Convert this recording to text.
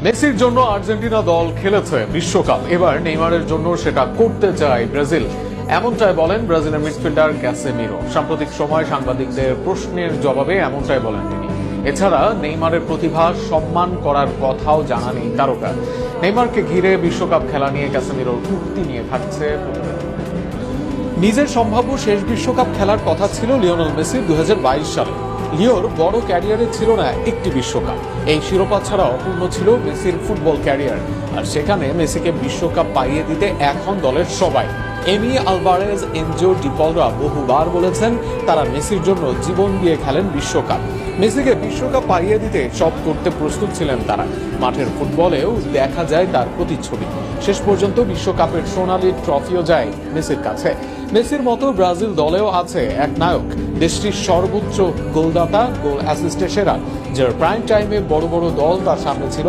মেসির জন্য আর্জেন্টিনা দল খেলেছে বিশ্বকাপ, এবার নেইমারের জন্য সেটা করতে চায় ব্রাজিল। এমনটাই বলেন ব্রাজিলের মিডফিল্ডার ক্যাসেমিরো। সাম্প্রতিক সময় সাংবাদিকদের প্রশ্নের জবাবে এমনটাই বলেন তিনি। এছাড়া নেইমারের প্রতিভা সম্মান করার কথাও জানানি তারকা। নেইমারকে ঘিরে বিশ্বকাপ খেলা নিয়ে ক্যাসেমিরোর উক্তি নিয়ে থাকছে প্রতিবেদন। নিজের সম্ভাব্য শেষ বিশ্বকাপ খেলার কথা ছিল লিওনেল মেসির 2022 সালে। লিওর বড় ক্যারিয়ারে ছিল না একটি বিশ্বকাপ। এই শিরোপা ছাড়া অপূর্ণ ছিল মেসির ফুটবল ক্যারিয়ার, আর সেখানে মেসিকে বিশ্বকাপ পাইয়ে দিতে এখন দলের সবাই। এমি আলভারেজ, এনজো ডিপলরা বহুবার বলেছেন তারা মেসির জন্য জীবন দিয়ে খেলেন বিশ্বকাপ। মেসিকে বিশ্বকাপ পাইয়ে দিতে সব করতে প্রস্তুত ছিলেন তারা। মাঠের ফুটবলেও দেখা যায় তার প্রতিচ্ছবি। শেষ পর্যন্ত বিশ্বকাপের সোনালী ট্রফিও যায় মেসির কাছে। মেসির মতো ব্রাজিল দলেও আছে এক নায়ক, দেশটির সর্বোচ্চ গোলদাতা, গোল অ্যাসিস্টে সেরা, যার প্রাইম টাইমে বড় বড় দল তার সামনে ছিল